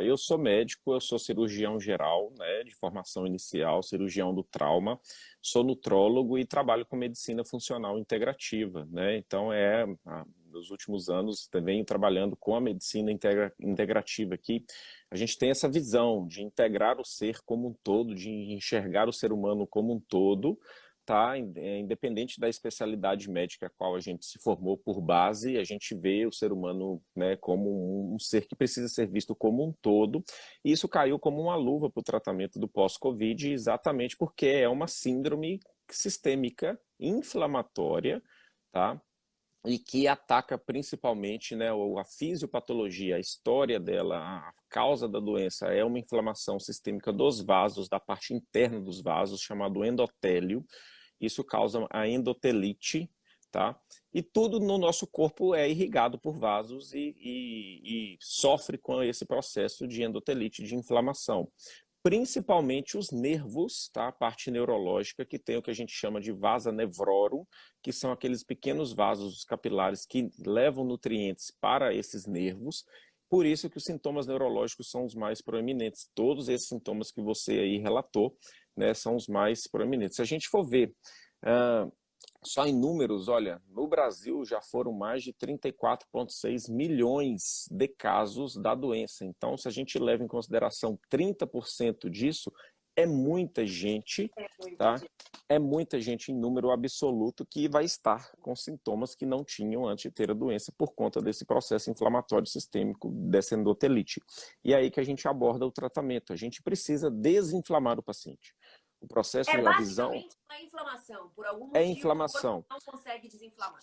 eu sou médico, eu sou cirurgião geral, né, de formação inicial, cirurgião do trauma, sou nutrólogo e trabalho com medicina funcional integrativa, né? Então, nos últimos anos, venho trabalhando com a medicina integrativa aqui. A gente tem essa visão de integrar o ser como um todo, de enxergar o ser humano como um todo, tá? Independente da especialidade médica a qual a gente se formou por base, a gente vê o ser humano, né, como um ser que precisa ser visto como um todo, e isso caiu como uma luva para o tratamento do pós-Covid, exatamente porque é uma síndrome sistêmica inflamatória, tá? E que ataca principalmente, né, a fisiopatologia, a história dela, a causa da doença é uma inflamação sistêmica dos vasos, da parte interna dos vasos, chamado endotélio. Isso causa a endotelite, tá? E tudo no nosso corpo é irrigado por vasos e sofre com esse processo de endotelite, de inflamação. Principalmente os nervos, tá? A parte neurológica, que tem o que a gente chama de vasa nevrorum, que são aqueles pequenos vasos capilares que levam nutrientes para esses nervos. Por isso que os sintomas neurológicos são os mais proeminentes. Todos esses sintomas que você aí relatou, né, são os mais proeminentes. Se a gente for ver só em números, olha, no Brasil já foram mais de 34,6 milhões de casos da doença. Então, se a gente leva em consideração 30% disso, é muita gente, tá? É muita gente em número absoluto que vai estar com sintomas que não tinham antes de ter a doença por conta desse processo inflamatório sistêmico, dessa endotelite. E é aí que a gente aborda o tratamento. A gente precisa desinflamar o paciente. O processo, É a visão basicamente uma inflamação. Por algum é motivo, o corpo inflamação. não consegue desinflamar.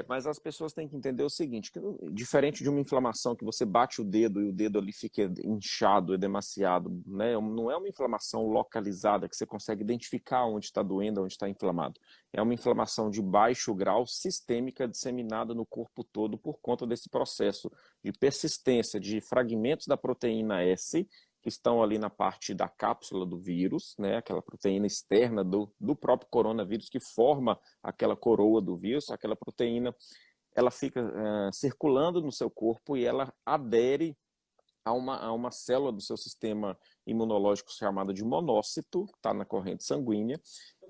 Mas as pessoas têm que entender o seguinte, que diferente de uma inflamação que você bate o dedo e o dedo ali fica inchado, edemaciado, né? Não é uma inflamação localizada que você consegue identificar onde está doendo, onde está inflamado. É uma inflamação de baixo grau, sistêmica, disseminada no corpo todo por conta desse processo de persistência de fragmentos da proteína S, que estão ali na parte da cápsula do vírus, né, aquela proteína externa do próprio coronavírus que forma aquela coroa do vírus, aquela proteína, ela fica circulando no seu corpo e ela adere a uma célula do seu sistema imunológico chamada de monócito, que está na corrente sanguínea,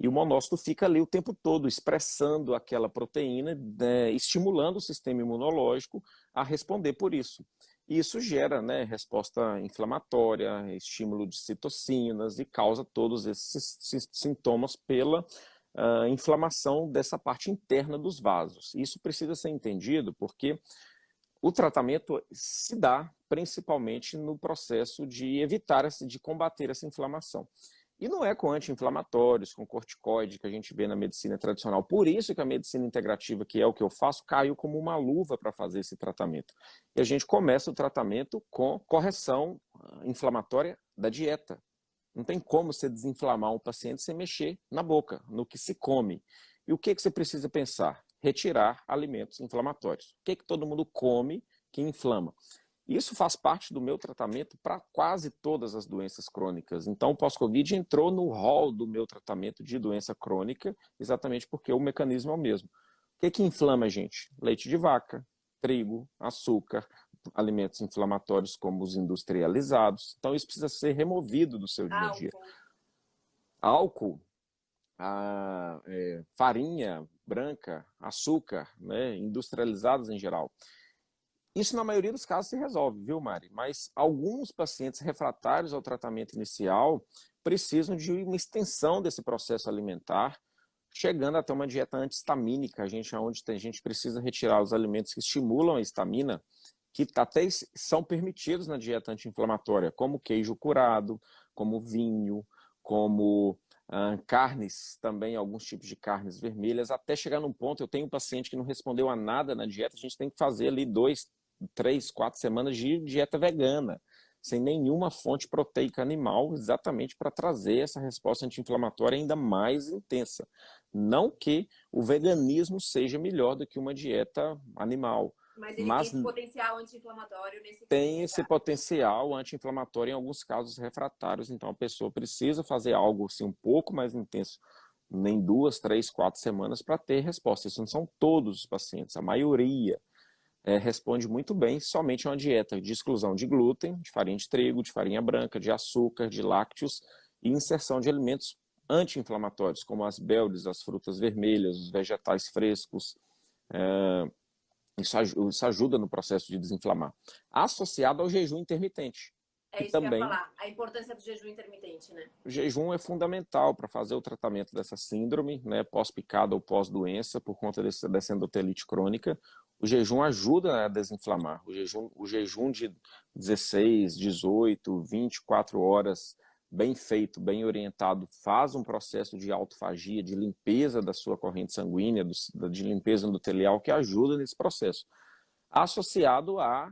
e o monócito fica ali o tempo todo expressando aquela proteína, né, estimulando o sistema imunológico a responder por isso. E isso gera, né, resposta inflamatória, estímulo de citocinas e causa todos esses sintomas pela inflamação dessa parte interna dos vasos. Isso precisa ser entendido porque o tratamento se dá principalmente no processo de evitar, de combater essa inflamação. E não é com anti-inflamatórios, com corticoide que a gente vê na medicina tradicional. Por isso que a medicina integrativa, que é o que eu faço, caiu como uma luva para fazer esse tratamento. E a gente começa o tratamento com correção inflamatória da dieta. Não tem como você desinflamar um paciente sem mexer na boca, no que se come. E o que você precisa pensar? Retirar alimentos inflamatórios. O que todo mundo come que inflama? Isso faz parte do meu tratamento para quase todas as doenças crônicas. Então, o pós-Covid entrou no rol do meu tratamento de doença crônica, exatamente porque o mecanismo é o mesmo. O que inflama a gente? Leite de vaca, trigo, açúcar, alimentos inflamatórios como os industrializados. Então, isso precisa ser removido do seu dia a dia. Álcool, farinha branca, açúcar, né, industrializados em geral. Isso, na maioria dos casos, se resolve, viu, Mari? Mas alguns pacientes refratários ao tratamento inicial precisam de uma extensão desse processo alimentar, chegando até uma dieta antihistamínica, onde a gente precisa retirar os alimentos que estimulam a histamina, que até são permitidos na dieta anti-inflamatória, como queijo curado, como vinho, como carnes, também alguns tipos de carnes vermelhas, até chegar num ponto, eu tenho um paciente que não respondeu a nada na dieta, a gente tem que fazer ali 2, 3, 4 semanas de dieta vegana, sem nenhuma fonte proteica animal, exatamente para trazer essa resposta anti-inflamatória ainda mais intensa. Não que o veganismo seja melhor do que uma dieta animal, mas ele tem esse potencial anti-inflamatório nesse tem esse potencial anti-inflamatório em alguns casos refratários, então a pessoa precisa fazer algo assim, um pouco mais intenso, em 2, 3, 4 semanas para ter resposta. Isso não são todos os pacientes, a maioria. responde muito bem somente a uma dieta de exclusão de glúten, de farinha de trigo, de farinha branca, de açúcar, de lácteos e inserção de alimentos anti-inflamatórios, como as beldes, as frutas vermelhas, os vegetais frescos. Isso ajuda no processo de desinflamar. Associado ao jejum intermitente. É isso que eu ia falar, a importância do jejum intermitente, né? O jejum é fundamental para fazer o tratamento dessa síndrome, né, pós-picada ou pós-doença, por conta dessa endotelite crônica. O jejum ajuda a desinflamar. O jejum de 16, 18, 24 horas, bem feito, bem orientado, faz um processo de autofagia, de limpeza da sua corrente sanguínea, de limpeza endotelial, que ajuda nesse processo. Associado a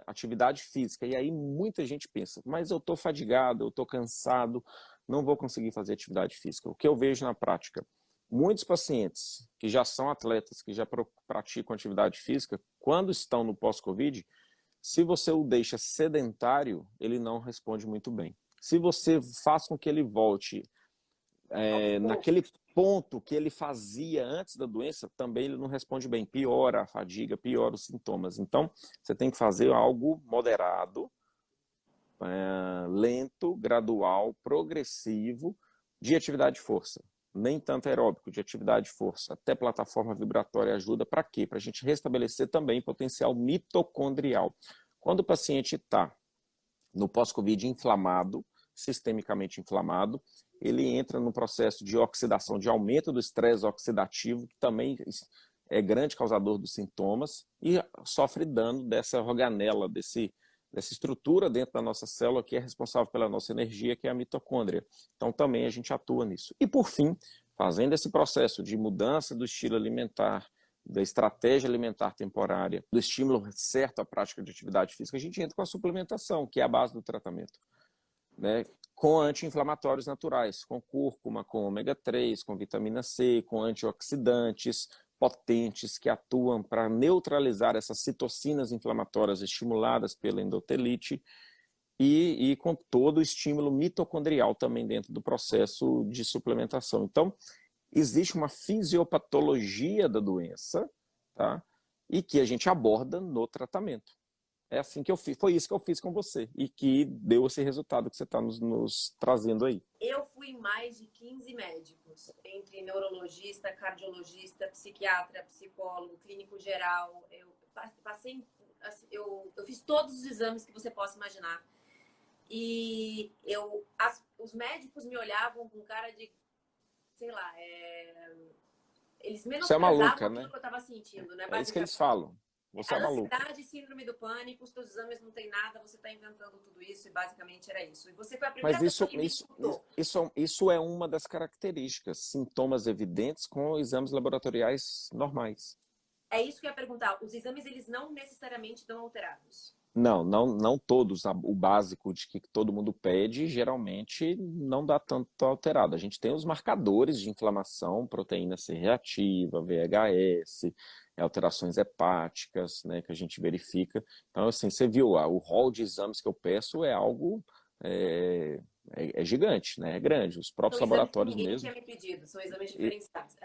atividade física. E aí muita gente pensa, mas eu estou fadigado, eu estou cansado, não vou conseguir fazer atividade física. O que eu vejo na prática? Muitos pacientes que já são atletas, que já praticam atividade física, quando estão no pós-Covid, se você o deixa sedentário, ele não responde muito bem. Se você faz com que ele volte naquele ponto que ele fazia antes da doença, também ele não responde bem. Piora a fadiga, piora os sintomas. Então, você tem que fazer algo moderado, lento, gradual, progressivo, de atividade de força. Nem tanto aeróbico, de atividade de força. Até plataforma vibratória ajuda. Para quê? Para a gente restabelecer também potencial mitocondrial. Quando o paciente está no pós-Covid inflamado, sistemicamente inflamado, ele entra no processo de oxidação, de aumento do estresse oxidativo, que também é grande causador dos sintomas, e sofre dano dessa organela, dessa estrutura dentro da nossa célula que é responsável pela nossa energia, que é a mitocôndria. Então também a gente atua nisso. E por fim, fazendo esse processo de mudança do estilo alimentar, da estratégia alimentar temporária, do estímulo certo à prática de atividade física, a gente entra com a suplementação, que é a base do tratamento, né? Com anti-inflamatórios naturais, com cúrcuma, com ômega 3, com vitamina C, com antioxidantes potentes que atuam para neutralizar essas citocinas inflamatórias estimuladas pela endotelite e com todo o estímulo mitocondrial também dentro do processo de suplementação. Então, existe uma fisiopatologia da doença, tá? E que a gente aborda no tratamento. É assim que eu fiz, foi isso que eu fiz com você e que deu esse resultado que você está nos trazendo aí. Eu fui em mais de 15 médicos, entre neurologista, cardiologista, psiquiatra, psicólogo, clínico geral. Eu passei, eu fiz todos os exames que você possa imaginar. E os médicos me olhavam com cara de, sei lá, eles menosprezavam né? aquilo que eu estava sentindo, né? É isso que eles falam. Você é maluca. Ansiedade, síndrome do pânico, os teus exames não tem nada, você está inventando tudo isso e basicamente era isso. E você foi a primeira pessoa que me escutou. Isso é uma das características, sintomas evidentes com exames laboratoriais normais. É isso que eu ia perguntar. Os exames, eles não necessariamente estão alterados? Não todos. O básico de que todo mundo pede, geralmente não dá tanto alterado. A gente tem os marcadores de inflamação, proteína C reativa, VHS, alterações hepáticas, né, que a gente verifica. Então, assim, você viu, o rol de exames que eu peço é algo gigante, né? É grande. Os próprios laboratórios ninguém mesmo. Tinha me pedido, são exames diferenciados.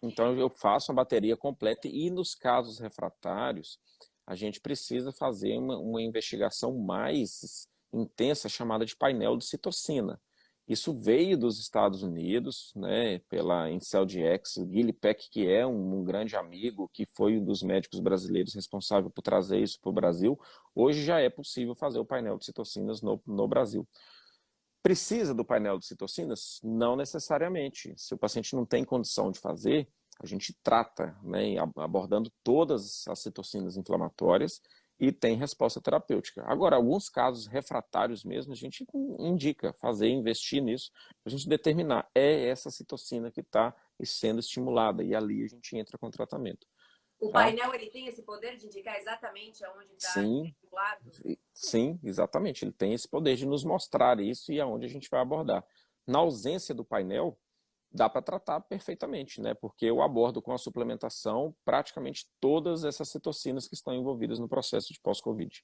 Então, eu faço uma bateria completa e nos casos refratários, a gente precisa fazer uma investigação mais intensa chamada de painel de citocina. Isso veio dos Estados Unidos, né, pela IncelDx, o Guilherme Peck, que é um grande amigo, que foi um dos médicos brasileiros responsável por trazer isso para o Brasil. Hoje já é possível fazer o painel de citocinas no Brasil. Precisa do painel de citocinas? Não necessariamente. Se o paciente não tem condição de fazer, a gente trata, né, abordando todas as citocinas inflamatórias e tem resposta terapêutica. Agora, alguns casos refratários mesmo, a gente indica investir nisso, para a gente determinar, essa citocina que está sendo estimulada, e ali a gente entra com o tratamento. O painel, ele tem esse poder de indicar exatamente aonde está estimulado? Sim, exatamente. Ele tem esse poder de nos mostrar isso e aonde a gente vai abordar. Na ausência do painel, dá para tratar perfeitamente, né? Porque eu abordo com a suplementação praticamente todas essas citocinas que estão envolvidas no processo de pós-Covid.